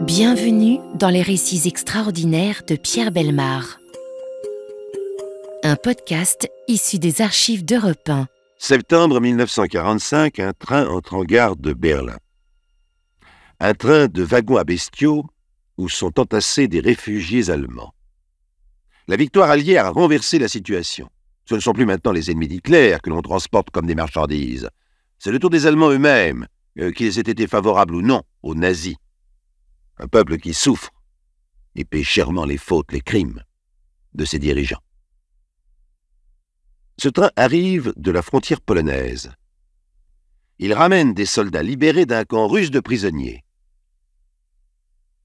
Bienvenue dans les récits extraordinaires de Pierre Bellemare. Un podcast issu des archives d'Europe 1. Septembre 1945, un train entre en gare de Berlin. Un train de wagons à bestiaux où sont entassés des réfugiés allemands. La victoire alliée a renversé la situation. Ce ne sont plus maintenant les ennemis d'Hitler que l'on transporte comme des marchandises. C'est le tour des Allemands eux-mêmes, qu'ils aient été favorables ou non aux nazis. Un peuple qui souffre et paie chèrement les fautes, les crimes de ses dirigeants. Ce train arrive de la frontière polonaise. Il ramène des soldats libérés d'un camp russe de prisonniers.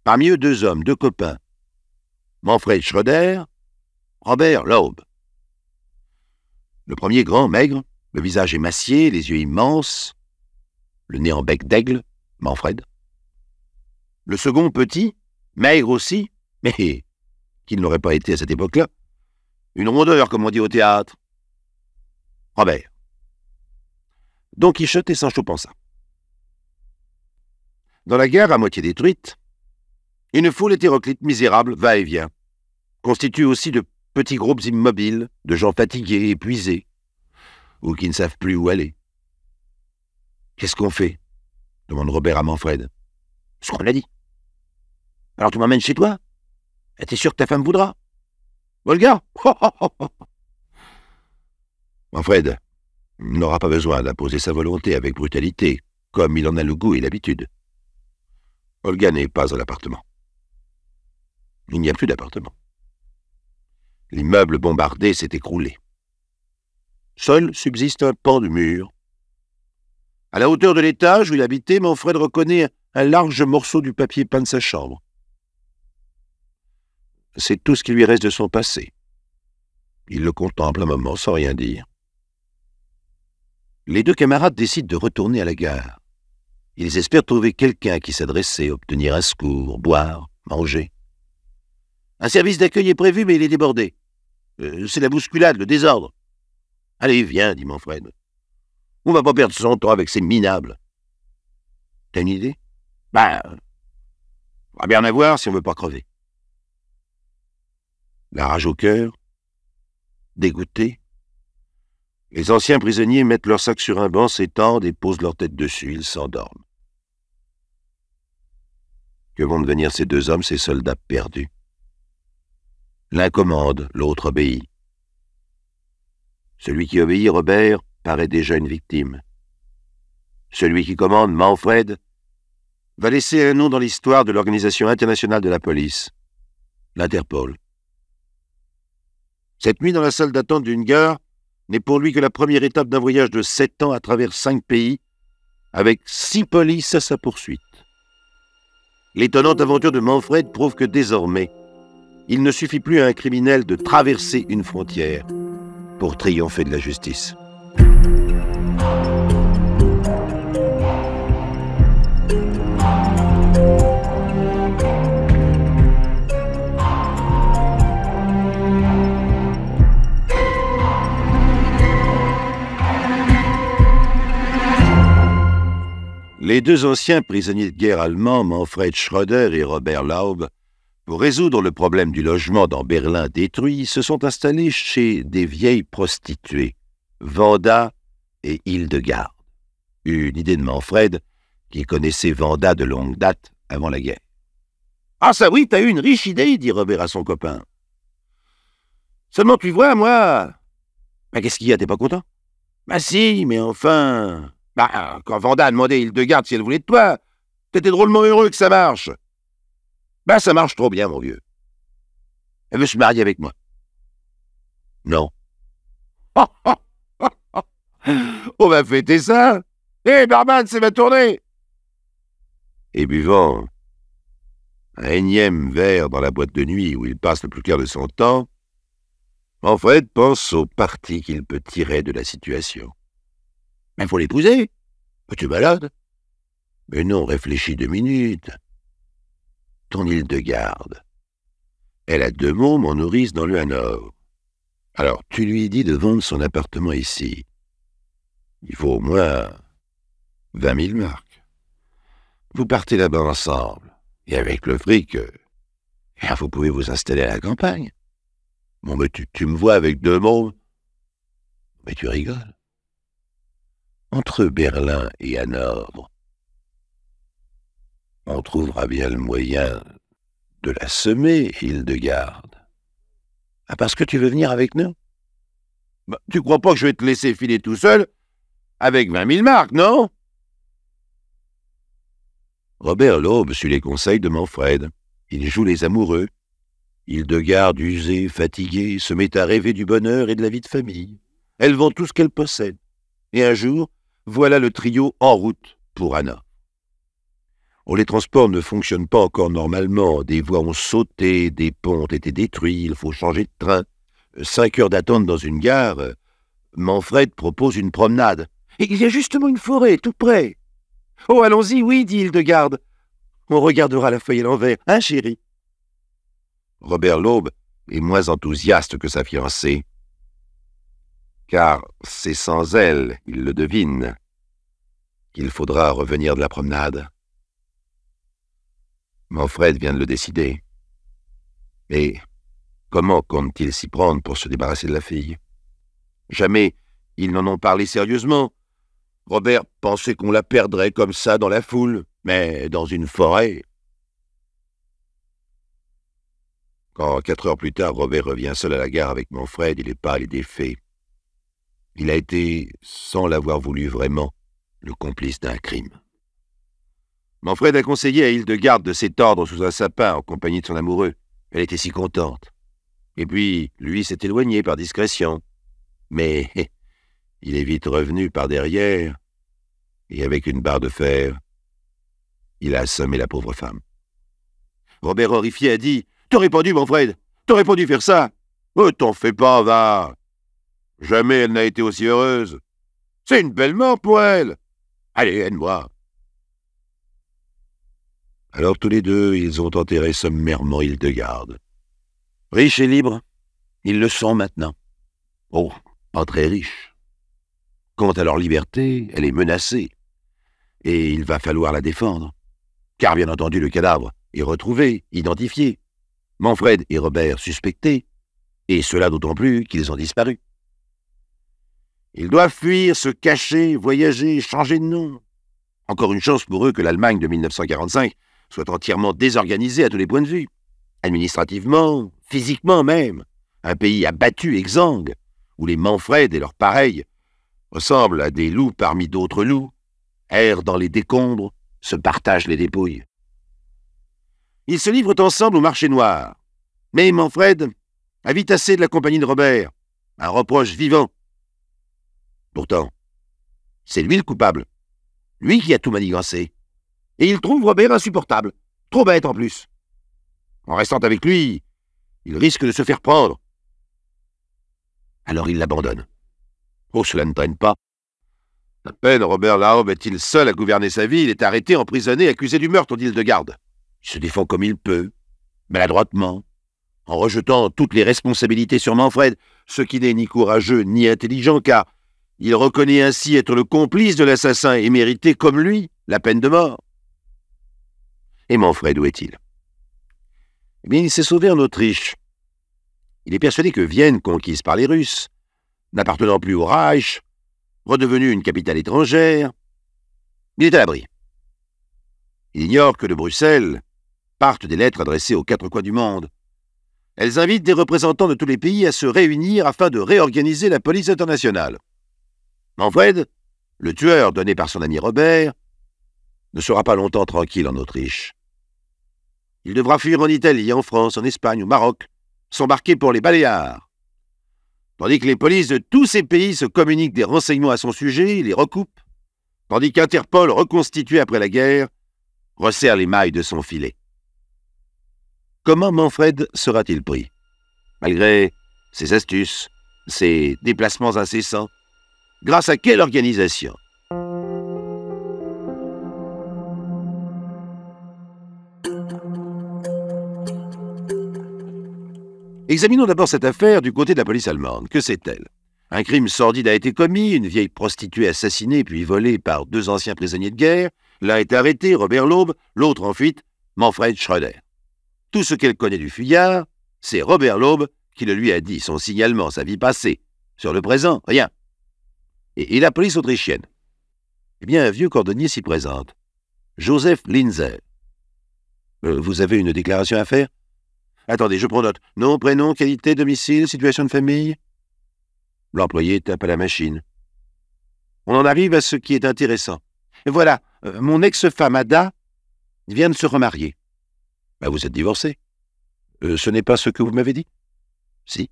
Parmi eux, deux hommes, deux copains, Manfred Schröder, Robert Laub. Le premier grand, maigre, le visage émacié, les yeux immenses, le nez en bec d'aigle, Manfred. Le second, petit, maigre aussi, mais qui ne l'aurait pas été à cette époque-là, une rondeur, comme on dit au théâtre, Robert. Don Quichotte et Sancho Panza. Dans la gare à moitié détruite, une foule hétéroclite misérable va et vient, constituée aussi de petits groupes immobiles, de gens fatigués, épuisés, ou qui ne savent plus où aller. « Qu'est-ce qu'on fait ?» demande Robert à Manfred. « Ce qu'on a dit. »« Alors tu m'emmènes chez toi ? T'es sûr que ta femme voudra ? » ?»« Volga ?» Manfred n'aura pas besoin d'imposer sa volonté avec brutalité, comme il en a le goût et l'habitude. Olga n'est pas à l'appartement. Il n'y a plus d'appartement. L'immeuble bombardé s'est écroulé. Seul subsiste un pan de mur. À la hauteur de l'étage où il habitait, Manfred reconnaît un large morceau du papier peint de sa chambre. C'est tout ce qui lui reste de son passé. Il le contemple un moment sans rien dire. Les deux camarades décident de retourner à la gare. Ils espèrent trouver quelqu'un qui s'adressait, obtenir un secours, boire, manger. Un service d'accueil est prévu, mais il est débordé. C'est la bousculade, le désordre. « Allez, viens, dit Manfred. On va pas perdre son temps avec ces minables. »« T'as une idée ? » ?»« On va bien en avoir si on veut pas crever. » La rage au cœur, dégoûtés, les anciens prisonniers mettent leurs sacs sur un banc, s'étendent et posent leur tête dessus. Ils s'endorment. Que vont devenir ces deux hommes, ces soldats perdus ? L'un commande, l'autre obéit. Celui qui obéit, Robert, paraît déjà une victime. Celui qui commande, Manfred, va laisser un nom dans l'histoire de l'Organisation internationale de la police, l'Interpol. Cette nuit dans la salle d'attente d'une gare n'est pour lui que la première étape d'un voyage de 7 ans à travers 5 pays, avec 6 polices à sa poursuite. L'étonnante aventure de Manfred prouve que désormais, il ne suffit plus à un criminel de traverser une frontière pour triompher de la justice. Les deux anciens prisonniers de guerre allemands, Manfred Schröder et Robert Laub, pour résoudre le problème du logement dans Berlin détruit, se sont installés chez des vieilles prostituées, Wanda et Hildegarde. Une idée de Manfred, qui connaissait Wanda de longue date avant la guerre. « Ah ça oui, t'as eu une riche idée, dit Robert à son copain. Seulement tu vois, moi... qu'est-ce qu'il y a, t'es pas content ? Si, mais enfin... quand Wanda a demandé à Hildegarde si elle voulait de toi, t'étais drôlement heureux que ça marche. Ça marche trop bien, mon vieux. Elle veut se marier avec moi. Non. On va fêter ça. Hé, barman, c'est ma tournée. Et buvant un énième verre dans la boîte de nuit où il passe le plus clair de son temps, Manfred pense au parti qu'il peut tirer de la situation. Mais faut l'épouser. Tu es malade? Mais non, réfléchis 2 minutes. Ton Hildegarde. Elle a 2 mômes en nourrice dans le Hanovre. Alors, tu lui dis de vendre son appartement ici. Il faut au moins 20 000 marks. Vous partez là-bas ensemble. Et avec le fric, vous pouvez vous installer à la campagne. Bon, mais tu me vois avec 2 mômes. Mais tu rigoles. Entre Berlin et Hanovre, on trouvera bien le moyen de la semer, Hildegarde. Ah, parce que tu veux venir avec nous? Bah, tu crois pas que je vais te laisser filer tout seul avec 20 000 marks, non? Robert Laube suit les conseils de Manfred. Il joue les amoureux. Hildegarde, usée, fatiguée, se met à rêver du bonheur et de la vie de famille. Elle vend tout ce qu'elle possède. Et un jour, voilà le trio en route pour Anna. Oh, les transports ne fonctionnent pas encore normalement. Des voies ont sauté, des ponts ont été détruits, il faut changer de train. 5 heures d'attente dans une gare. Manfred propose une promenade. Et il y a justement une forêt, tout près. Oh, allons-y, oui, dit Hildegarde. On regardera la feuille à l'envers, hein, chérie? Robert Laube est moins enthousiaste que sa fiancée. Car c'est sans elle, il le devine, qu'il faudra revenir de la promenade. Manfred vient de le décider. Mais comment compte-t-il s'y prendre pour se débarrasser de la fille? Jamais ils n'en ont parlé sérieusement. Robert pensait qu'on la perdrait comme ça dans la foule, mais dans une forêt. Quand 4 heures plus tard, Robert revient seul à la gare avec Manfred, il est pâle et défait. Il a été, sans l'avoir voulu vraiment, le complice d'un crime. Manfred a conseillé à Hildegarde de s'étordre sous un sapin en compagnie de son amoureux. Elle était si contente. Et puis, lui s'est éloigné par discrétion. Mais il est vite revenu par derrière, et avec une barre de fer, il a assommé la pauvre femme. Robert, horrifié, a dit « T'aurais pas dû, Manfred, t'aurais pas dû faire ça. Oh, t'en fais pas, va. Jamais elle n'a été aussi heureuse. C'est une belle mort pour elle. Allez, aide-moi. » Alors tous les deux, ils ont enterré sommairement Hildegarde. Riches et libres, ils le sont maintenant. Oh, pas très riches. Quant à leur liberté, elle est menacée. Et il va falloir la défendre. Car bien entendu, le cadavre est retrouvé, identifié. Manfred et Robert suspectés. Et cela d'autant plus qu'ils ont disparu. Ils doivent fuir, se cacher, voyager, changer de nom. Encore une chance pour eux que l'Allemagne de 1945 soit entièrement désorganisée à tous les points de vue. Administrativement, physiquement même. Un pays abattu, exsangue, où les Manfred et leurs pareils ressemblent à des loups parmi d'autres loups, errent dans les décombres, se partagent les dépouilles. Ils se livrent ensemble au marché noir. Mais Manfred a vite assez de la compagnie de Robert, un reproche vivant. Pourtant, c'est lui le coupable, lui qui a tout manigancé. Et il trouve Robert insupportable, trop bête en plus. En restant avec lui, il risque de se faire prendre. Alors il l'abandonne. Oh, cela ne traîne pas. À peine Robert Laube est-il seul à gouverner sa vie, il est arrêté, emprisonné, accusé du meurtre d'Hildegarde. Il se défend comme il peut, maladroitement, en rejetant toutes les responsabilités sur Manfred, ce qui n'est ni courageux ni intelligent, car il reconnaît ainsi être le complice de l'assassin et mériter, comme lui, la peine de mort. Et Manfred, où est-il? Eh bien, il s'est sauvé en Autriche. Il est persuadé que Vienne, conquise par les Russes, n'appartenant plus au Reich, redevenue une capitale étrangère, il est à l'abri. Il ignore que de Bruxelles partent des lettres adressées aux 4 coins du monde. Elles invitent des représentants de tous les pays à se réunir afin de réorganiser la police internationale. Manfred, le tueur donné par son ami Robert, ne sera pas longtemps tranquille en Autriche. Il devra fuir en Italie, en France, en Espagne, au Maroc, s'embarquer pour les Baléares. Tandis que les polices de tous ces pays se communiquent des renseignements à son sujet, les recoupent, tandis qu'Interpol, reconstitué après la guerre, resserre les mailles de son filet. Comment Manfred sera-t-il pris? Malgré ses astuces, ses déplacements incessants, grâce à quelle organisation? Examinons d'abord cette affaire du côté de la police allemande. Que sait-elle? Un crime sordide a été commis, une vieille prostituée assassinée puis volée par 2 anciens prisonniers de guerre. L'un est arrêté, Robert Laube, l'autre en fuite, Manfred Schröder. Tout ce qu'elle connaît du fuyard, c'est Robert Laube qui le lui a dit, son signalement, sa vie passée. Sur le présent, rien. Et la police autrichienne. Eh bien, un vieux cordonnier s'y présente. Joseph Linzer. Vous avez une déclaration à faire? Attendez, je prends note. Nom, prénom, qualité, domicile, situation de famille. L'employé tape à la machine. On en arrive à ce qui est intéressant. Et voilà, mon ex-femme Ada vient de se remarier. Vous êtes divorcé. Ce n'est pas ce que vous m'avez dit? Si.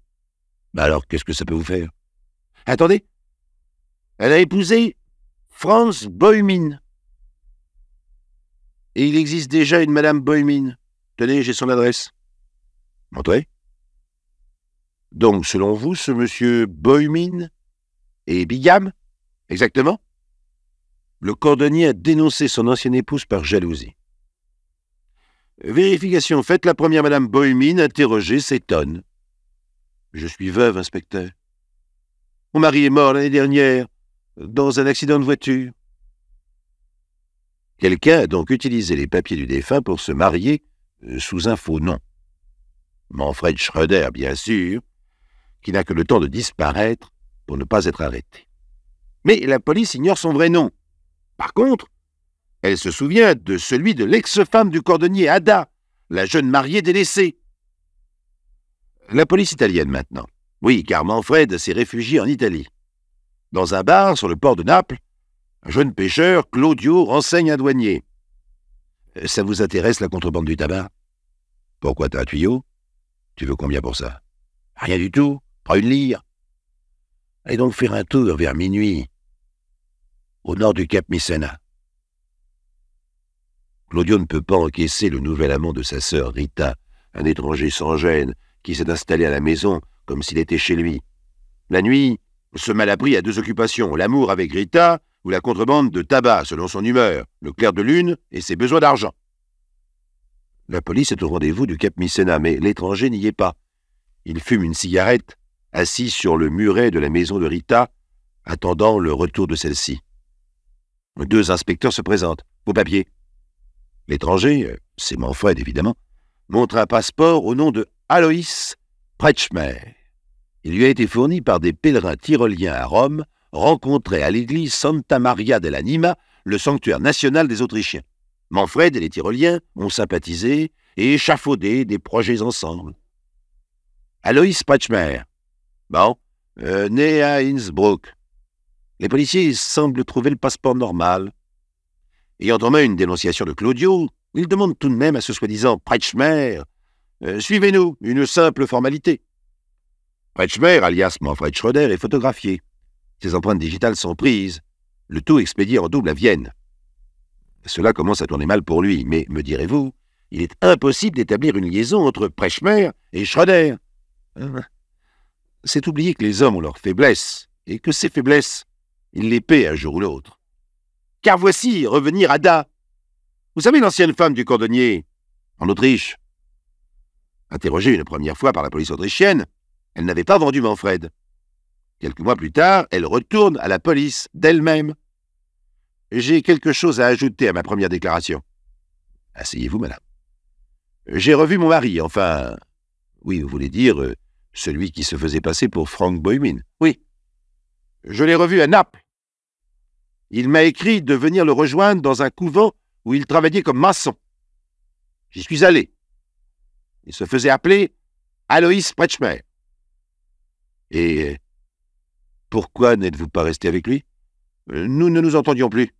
Alors, qu'est-ce que ça peut vous faire? Attendez. Elle a épousé Franz Boymin. Et il existe déjà une Madame Boymin. Tenez, j'ai son adresse. Montrez. Donc, selon vous, ce monsieur Boymin est bigame? Exactement. Le cordonnier a dénoncé son ancienne épouse par jalousie. Vérification faite, la première Madame Boymin, interrogée, s'étonne. Je suis veuve, inspecteur. Mon mari est mort l'année dernière, dans un accident de voiture. Quelqu'un a donc utilisé les papiers du défunt pour se marier sous un faux nom. Manfred Schröder, bien sûr, qui n'a que le temps de disparaître pour ne pas être arrêté. Mais la police ignore son vrai nom. Par contre, elle se souvient de celui de l'ex-femme du cordonnier, Ada, la jeune mariée délaissée. La police italienne maintenant. Oui, car Manfred s'est réfugié en Italie. Dans un bar sur le port de Naples, un jeune pêcheur, Claudio, renseigne un douanier. Ça vous intéresse, la contrebande du tabac? Pourquoi t'as un tuyau? Tu veux combien pour ça? Rien du tout. Prends une lyre. Allez donc faire un tour vers minuit, au nord du Cap Misenna. Claudio ne peut pas encaisser le nouvel amant de sa sœur Rita, un étranger sans gêne, qui s'est installé à la maison comme s'il était chez lui. La nuit, ce malabry a deux occupations, l'amour avec Rita ou la contrebande de tabac, selon son humeur, le clair de lune et ses besoins d'argent. La police est au rendez-vous du Cap Misenna, mais l'étranger n'y est pas. Il fume une cigarette, assis sur le muret de la maison de Rita, attendant le retour de celle-ci. Deux inspecteurs se présentent. Vos papiers. L'étranger, c'est Manfred évidemment, montre un passeport au nom de Alois Kretschmer. Il lui a été fourni par des pèlerins tyroliens à Rome, rencontrés à l'église Santa Maria dell'Anima, le sanctuaire national des Autrichiens. Manfred et les Tyroliens ont sympathisé et échafaudé des projets ensemble. Alois Kretschmer. Bon, né à Innsbruck. Les policiers semblent trouver le passeport normal. Ayant en main une dénonciation de Claudio, ils demandent tout de même à ce soi-disant Kretschmer « Suivez-nous, une simple formalité. » Kretschmer, alias Manfred Schröder, est photographié. Ses empreintes digitales sont prises, le tout expédié en double à Vienne. Cela commence à tourner mal pour lui, mais, me direz-vous, il est impossible d'établir une liaison entre Kretschmer et Schröder. C'est oublier que les hommes ont leurs faiblesses, et que ces faiblesses, ils les paient un jour ou l'autre. Car voici revenir Ada. Vous savez l'ancienne femme du cordonnier, en Autriche. Interrogée une première fois par la police autrichienne, elle n'avait pas vendu Manfred. Quelques mois plus tard, elle retourne à la police d'elle-même. J'ai quelque chose à ajouter à ma première déclaration. Asseyez-vous, madame. J'ai revu mon mari, enfin... Oui, vous voulez dire celui qui se faisait passer pour Frank Boymin. Oui. Je l'ai revu à Naples. Il m'a écrit de venir le rejoindre dans un couvent où il travaillait comme maçon. J'y suis allé. Il se faisait appeler Alois Kretschmer. Et pourquoi n'êtes-vous pas resté avec lui? Nous ne nous entendions plus.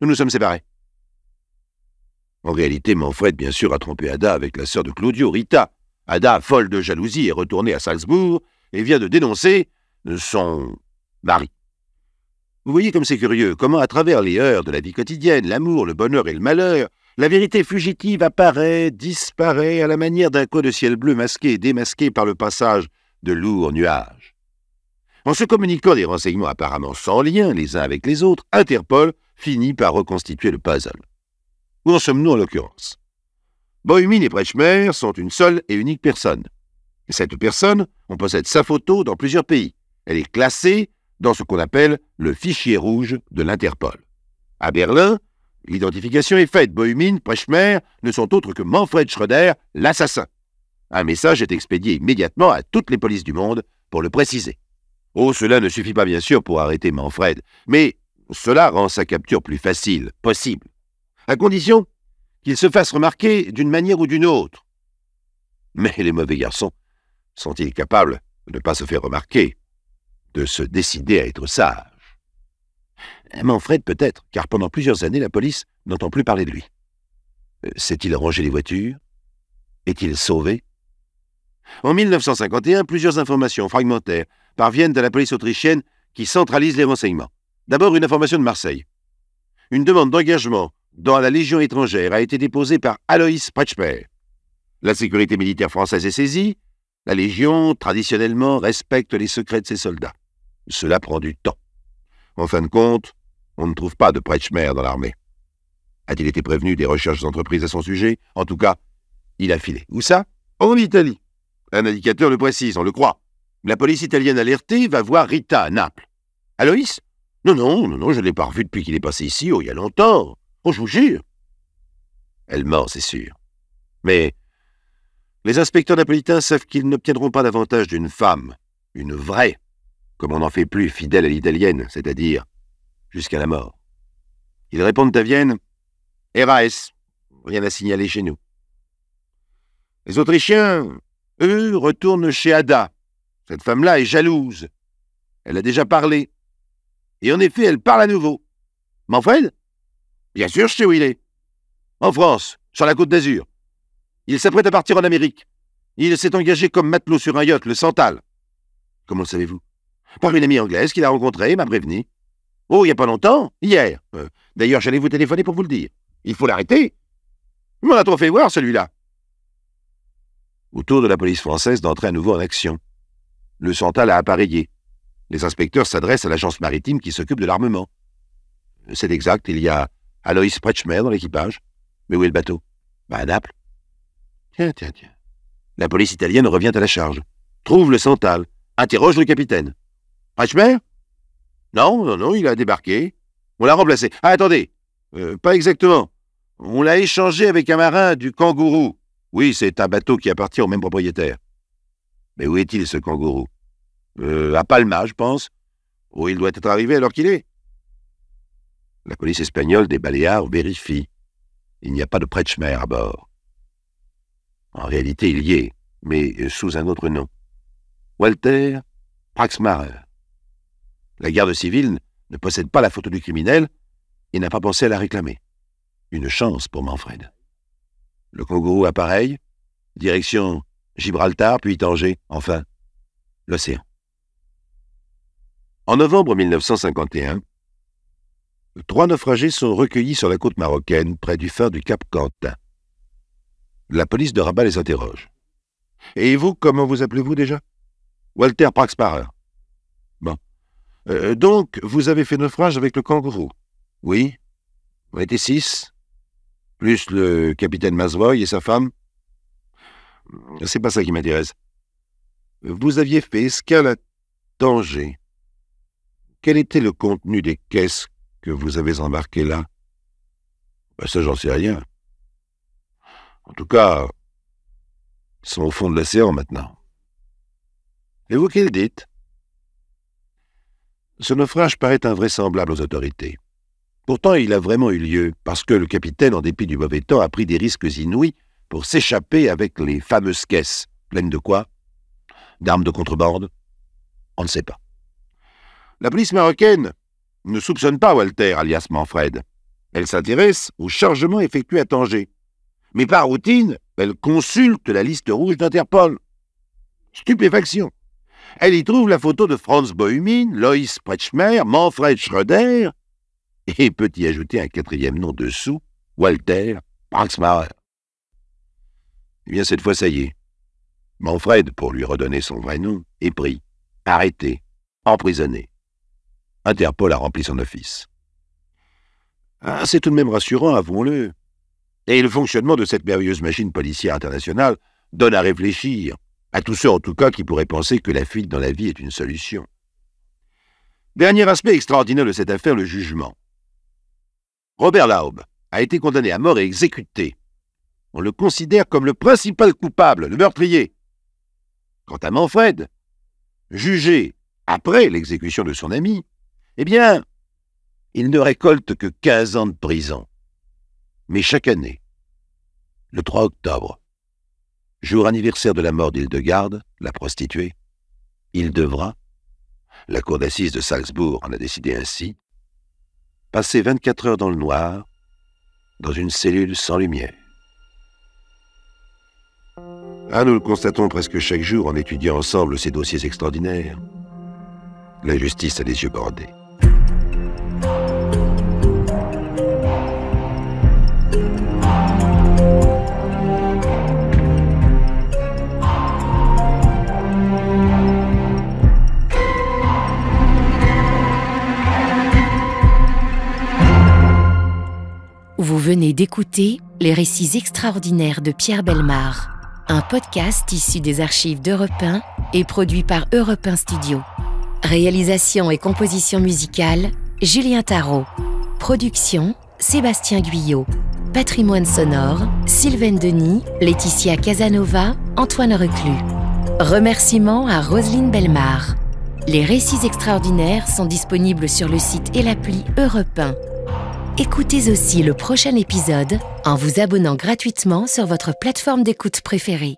Nous nous sommes séparés. En réalité, Manfred, bien sûr, a trompé Ada avec la sœur de Claudio, Rita. Ada, folle de jalousie, est retournée à Salzbourg et vient de dénoncer son mari. Vous voyez comme c'est curieux, comment à travers les heures de la vie quotidienne, l'amour, le bonheur et le malheur, la vérité fugitive apparaît, disparaît à la manière d'un coin de ciel bleu masqué et démasqué par le passage de lourds nuages. En se communiquant des renseignements apparemment sans lien les uns avec les autres, Interpol finit par reconstituer le puzzle. Où en sommes-nous en l'occurrence? Boymin et Kretschmer sont une seule et unique personne. Et cette personne, on possède sa photo dans plusieurs pays. Elle est classée dans ce qu'on appelle le fichier rouge de l'Interpol. À Berlin, L'identification est faite. Bohumine, Kretschmer ne sont autres que Manfred Schröder, l'assassin. Un message est expédié immédiatement à toutes les polices du monde pour le préciser. Oh, cela ne suffit pas bien sûr pour arrêter Manfred, mais cela rend sa capture plus facile, possible, à condition qu'il se fasse remarquer d'une manière ou d'une autre. Mais les mauvais garçons sont-ils capables de ne pas se faire remarquer, de se décider à être sages? Manfred peut-être, car pendant plusieurs années, la police n'entend plus parler de lui. S'est-il rangé les voitures? Est-il sauvé? En 1951, plusieurs informations fragmentaires parviennent à la police autrichienne qui centralise les renseignements. D'abord, une information de Marseille. Une demande d'engagement dans la Légion étrangère a été déposée par Alois Kretschmer. La sécurité militaire française est saisie. La Légion, traditionnellement, respecte les secrets de ses soldats. Cela prend du temps. En fin de compte, on ne trouve pas de Kretschmer dans l'armée. A-t-il été prévenu des recherches entreprises à son sujet? En tout cas, il a filé. Où ça? En Italie. Un indicateur le précise, on le croit. La police italienne alertée va voir Rita à Naples. Aloïs? Non, je ne l'ai pas revu depuis qu'il est passé ici, il y a longtemps. Oh, je vous jure. Elle ment, c'est sûr. Mais les inspecteurs napolitains savent qu'ils n'obtiendront pas davantage d'une femme, une vraie, comme on n'en fait plus, fidèle à l'italienne, c'est-à-dire jusqu'à la mort. Ils répondent à Vienne, RAS, rien à signaler chez nous. Les Autrichiens, eux, retournent chez Ada. Cette femme-là est jalouse. Elle a déjà parlé. Et en effet, elle parle à nouveau. Manfred? Bien sûr, je sais où il est. En France, sur la côte d'Azur. Il s'apprête à partir en Amérique. Il s'est engagé comme matelot sur un yacht, le Santal. Comment le savez-vous? Par une amie anglaise qu'il a rencontrée et m'a prévenu. Oh, il n'y a pas longtemps, hier. D'ailleurs, j'allais vous téléphoner pour vous le dire. Il faut l'arrêter. Il m'en a trop fait voir, celui-là. Autour de la police française d'entrer à nouveau en action. Le Santal a appareillé. Les inspecteurs s'adressent à l'agence maritime qui s'occupe de l'armement. C'est exact, il y a Alois Kretschmer dans l'équipage. Mais où est le bateau? À Naples. Tiens. La police italienne revient à la charge. Trouve le Santal. Interroge le capitaine. Kretschmer? Non, il a débarqué. On l'a remplacé. Ah, attendez. Pas exactement. On l'a échangé avec un marin du Kangourou. Oui, c'est un bateau qui appartient au même propriétaire. Mais où est-il, ce Kangourou? À Palma, je pense. Où il doit être arrivé alors qu'il est. La police espagnole des Baléares vérifie. Il n'y a pas de Kretschmer à bord. En réalité, il y est, mais sous un autre nom. Walter Praxmarer. La garde civile ne possède pas la photo du criminel et n'a pas pensé à la réclamer. Une chance pour Manfred. Le Kangourou appareille, direction Gibraltar, puis Tanger, enfin, l'océan. En novembre 1951, 3 naufragés sont recueillis sur la côte marocaine, près du phare du Cap Quentin. La police de Rabat les interroge. « Et vous, comment vous appelez-vous déjà ?»« Walter Praxmarer. »« Bon. Donc, vous avez fait naufrage avec le Kangourou ?»« Oui. On était 6. Plus le capitaine Masvoy et sa femme. C'est pas ça qui m'intéresse. Vous aviez fait escale à Tanger. Quel était le contenu des caisses que vous avez embarquées là? Ça, j'en sais rien. En tout cas, ils sont au fond de l'océan maintenant. Et vous, qu'elle dites? Ce naufrage paraît invraisemblable aux autorités. Pourtant, il a vraiment eu lieu, parce que le capitaine, en dépit du mauvais temps, a pris des risques inouïs pour s'échapper avec les fameuses caisses. Pleines de quoi? D'armes de contrebande? On ne sait pas. La police marocaine ne soupçonne pas Walter, alias Manfred. Elle s'intéresse au chargement effectué à Tanger. Mais par routine, elle consulte la liste rouge d'Interpol. Stupéfaction. Elle y trouve la photo de Franz Bohumine, Lois Kretschmer, Manfred Schröder, et peut y ajouter un 4e nom dessous, Walter Praxmarer. Eh bien, cette fois, ça y est. Manfred, pour lui redonner son vrai nom, est pris, arrêté, emprisonné. Interpol a rempli son office. Ah, c'est tout de même rassurant, avouons-le. Et le fonctionnement de cette merveilleuse machine policière internationale donne à réfléchir, à tous ceux en tout cas qui pourraient penser que la fuite dans la vie est une solution. Dernier aspect extraordinaire de cette affaire, le jugement. Robert Laub, a été condamné à mort et exécuté. On le considère comme le principal coupable, le meurtrier. Quant à Manfred, jugé après l'exécution de son ami, eh bien, il ne récolte que 15 ans de prison. Mais chaque année, le 3 octobre, jour anniversaire de la mort d'Hildegarde, la prostituée, il devra, la cour d'assises de Salzbourg en a décidé ainsi, passer 24 heures dans le noir, dans une cellule sans lumière. Ah, nous le constatons presque chaque jour en étudiant ensemble ces dossiers extraordinaires. La justice a les yeux bandés. Vous venez d'écouter Les récits extraordinaires de Pierre Bellemare, un podcast issu des archives d'Europe 1 et produit par Europe 1 Studio. Réalisation et composition musicale, Julien Tarot. Production, Sébastien Guyot. Patrimoine sonore, Sylvaine Denis, Laetitia Casanova, Antoine Reclus. Remerciements à Roselyne Bellemare. Les récits extraordinaires sont disponibles sur le site et l'appli Europe 1. Écoutez aussi le prochain épisode en vous abonnant gratuitement sur votre plateforme d'écoute préférée.